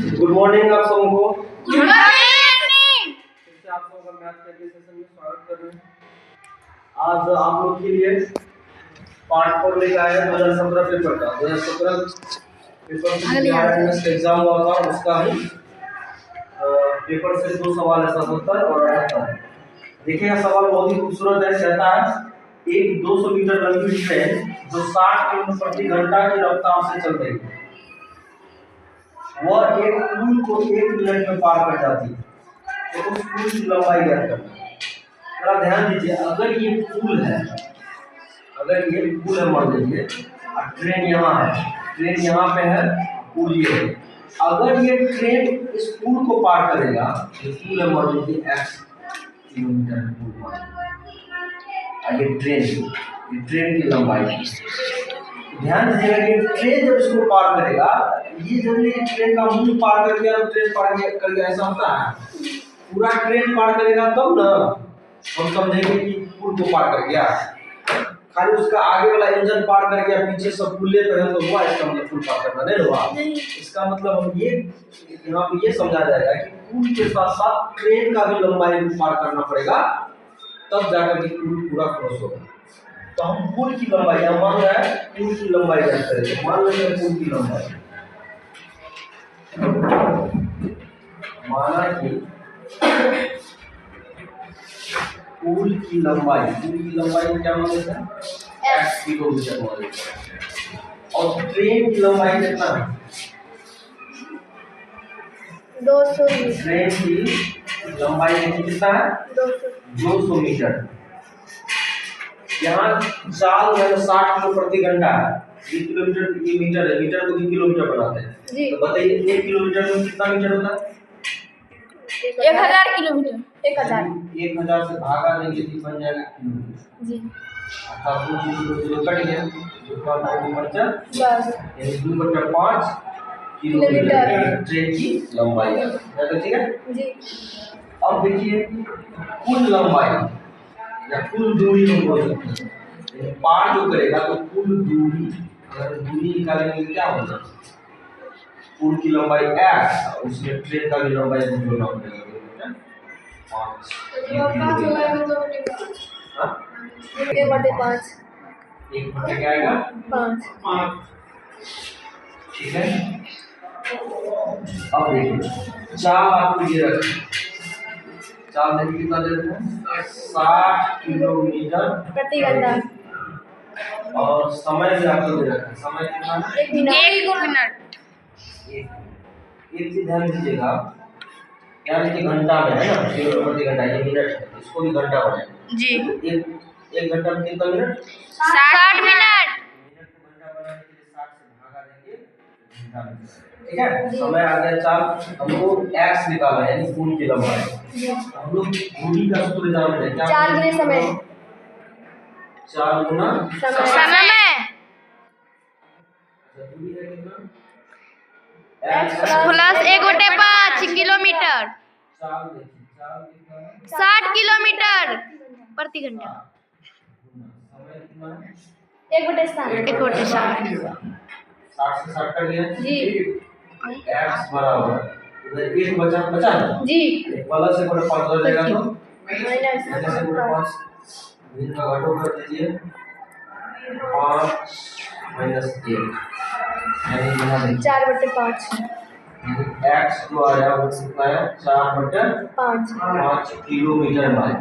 Good morning आप सबों को। Good morning. फिर आप सबों का मैथ के सेशन में स्वागत कर रहे हैं। आज आप लोग के लिए पार्ट 4 लेकर आए हैं 2017 पेपर का। 2017 पेपर से एग्जाम हुआ था, उसका ही पेपर से 2 सवाल ऐसा होता है और आता है। देखिएगा सवाल बहुत ही खूबसूरत है। कहता है एक 200 मीटर लंबी ट्रेन जो 60 किलोमीटर प्रति घंटा की रफ्तार से चल रही है, वह एक पुल को 1 मिनट में पार कर जाती है, तो उस पुल की लंबाई ज्ञात करना। जरा ध्यान दीजिए, अगर ये पुल है मान लीजिए, और ट्रेन यहाँ है, ट्रेन यहाँ पे है, पुल ये है। अगर ये ट्रेन इस पुल को पार करेगा, ये पुल है मान लीजिए x किलोमीटर पुल पार, और ये ट्रेन की लंबाई। ध्यान दीजिएगा कि ट्रेन जब इसको पार करेगा, ये जब ये ट्रेन का मुंह पार कर गया, ट्रेन पार कर गया, ऐसा होता है। पूरा ट्रेन पार करेगा तब ना हम समझेंगे कि पुल को पार कर गया। खाली उसका आगे वाला इंजन पार कर गया, पीछे सब पुल्ले पे है तो हुआ, इसका मतलब पुल पार करना नहीं हुआ। इसका मतलब हम ये यहाँ पे ये समझा जाएगा कि पुल के साथ साथ ट्रेन का भी लंबाई पार करना पड़ेगा, तब जाकर के पुल पूरा क्रॉस होगा। तो हम पुल की लंबाई मान रहे हैं, पुल की लंबाई ज्ञात करेंगे। मान लेते हैं पुल की लंबाई, माना कि पुल की लंबाई क्या मान लेते हैं, x किलोमीटर मान लेते हैं। और ट्रेन की लंबाई कितना है, 200। ट्रेन की लंबाई कितना है, 200 मीटर। यहाँ चाल है 60 किलो प्रति घंटा है, ये किलोमीटर ये मीटर है, मीटर को भी किलोमीटर बनाते हैं। तो बताइए 1 किलोमीटर में कितना मीटर होता है, 1000 किलोमीटर। 1000 से भागा देंगे तो बन जाएगा किलोमीटर जी। अर्थात 2 कट गया, जो का बचा बस, यानी 2/5 किलोमीटर ट्रेन की लंबाई है। तो ठीक है जी। अब देखिए कुल लंबाई या कुल दूरी हम बोल सकते हैं। पार जो करेगा तो कुल दूरी, अगर दूरी निकालेंगे क्या होगा, पुल की लंबाई x, उसमें ट्रेन का भी लंबाई जोड़ना पड़ेगा, 5 1 बटे क्या आएगा 5। ठीक है। अब देखिए चाल आपको ये रखें, चाल देखिए कितना दे रहे हैं, 60 किलोमीटर प्रति घंटा, और समय भी आपको दे रखा है, समय कितना है, 1 मिनट। एक चीज ध्यान दीजिएगा, यानी कि घंटा में है ना, किलोमीटर प्रति घंटा, ये मिनट है, इसको भी घंटा बनाएंगे जी। एक घंटा में कितना मिनट, 60 मिनट। मिनट को घंटा बनाने के लिए 60 से भागा देंगे घंटा में। ठीक है, समय आ गया 4, हमको x निकालना है, यानी पुल की लंबाई। हम लोग दूरी का सूत्र जानते हैं, क्या 4 गुना समय, 4 गुना समय दूरी है कितना, प्लस 1/5 किलोमीटर। चाल देखिए, चाल कितना है, 60 किलोमीटर प्रति घंटा। समय कितना है, 1/7। 60 से 60 कट गया जी। x बराबर उधर 1 बचा जी, प्लस 1/5 हो जाएगा तो माइनस 1/5, इनका घटाव कर दीजिए, 5 माइनस 1 यानी यहाँ देखिए 4/5। x जो आया वो कितना है, 4/5 किलोमीटर बाय।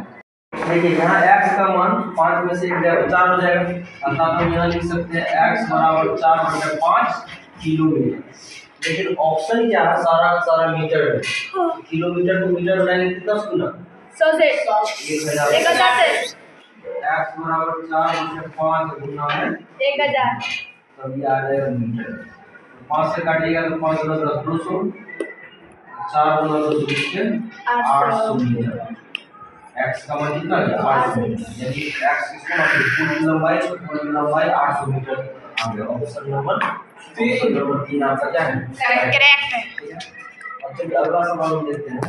देखिए यहाँ x का मान 5 में से 4 हो जाएगा, अर्थात हम यहाँ लिख सकते हैं x बराबर 4/5 किलोमीटर। लेकिन ऑप्शन क्या है, सारा का सारा मीटर में, किलोमीटर को मीटर बनाएंगे कितना गुना, 100 से 1000 से। x बराबर 4/5 गुना है 1000, तब ये आ जाएगा मीटर। 5 से काटिएगा तो 5 गुना 10 200, 4 गुना 200 800 मीटर। x का मान कितना है 800 मीटर, यानी x किसको मानते हैं, पूरी लंबाई 800 मीटर आ गया। ऑप्शन नंबर 3 आपका क्या है, करेक्ट है। अब चलिए अगला सवाल हम देखते हैं।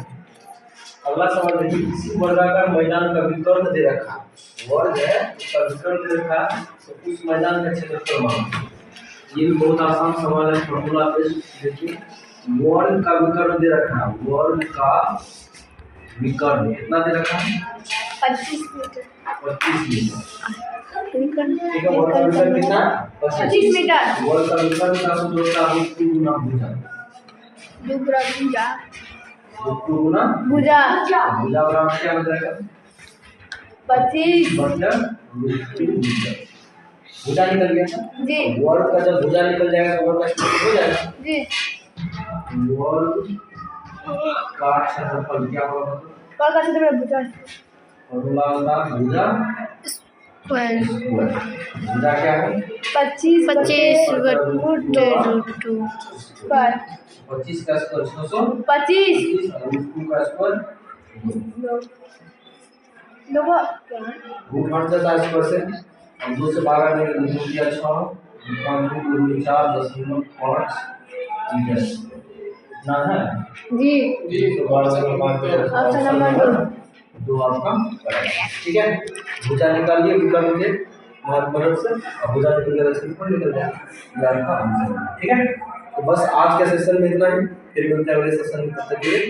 अगला सवाल देखिए, किसी वर्गाकार मैदान का विकर्ण दे रखा, वर्ग है उसका विकर्ण दे रखा, तो उस मैदान का क्षेत्रफल मालूम। ये भी बहुत आसान सवाल है, फॉर्मूला बेस्ड। देखिए वर्ग का विकर्ण दे रखा है, वर्ग का विकर्ण कितना दे रखा है? 25 मीटर। 25 मीटर। ठीक है, विकर्ण वर्ग का विकर्ण कितना? 25 मीटर। वर्ग का विकर्ण का सूत्र होता है √2 गुना भुजा। भुजा। √2 गुना भुजा। भुजा बराबर क्या हो जाएगा? 25 बटा √2 मीटर। भुजा निकल गया था जी। वर्ग का जब भुजा निकल जाएगा तो वर्ग का क्षेत्रफल हो जाएगा जी। वर्ग का क्षेत्रफल क्या होगा? वर्ग का क्षेत्रफल भुजा फॉर्मूला होता है भुजा स्क्वायर। भुजा क्या है? 25 √2 स्क्वायर। 25 का स्क्वायर 600, 25 √2 का स्क्वायर लोग रूट हट जाता है स्क्वायर से। अब 2 से 12 में 2 दिया 6, 4.5 मीटर इतना है जी। तो 12 से 5 ऑप्शन नंबर 2 आपका ठीक है। भुजा निकालिए विकर्ण के मदद से, और भुजा निकल गया तो निकल जाएगा, ये आपका आंसर है। ठीक है, तो बस आज के सेशन में इतना ही, फिर मिलते हैं अगले सेशन में, तब तक के लिए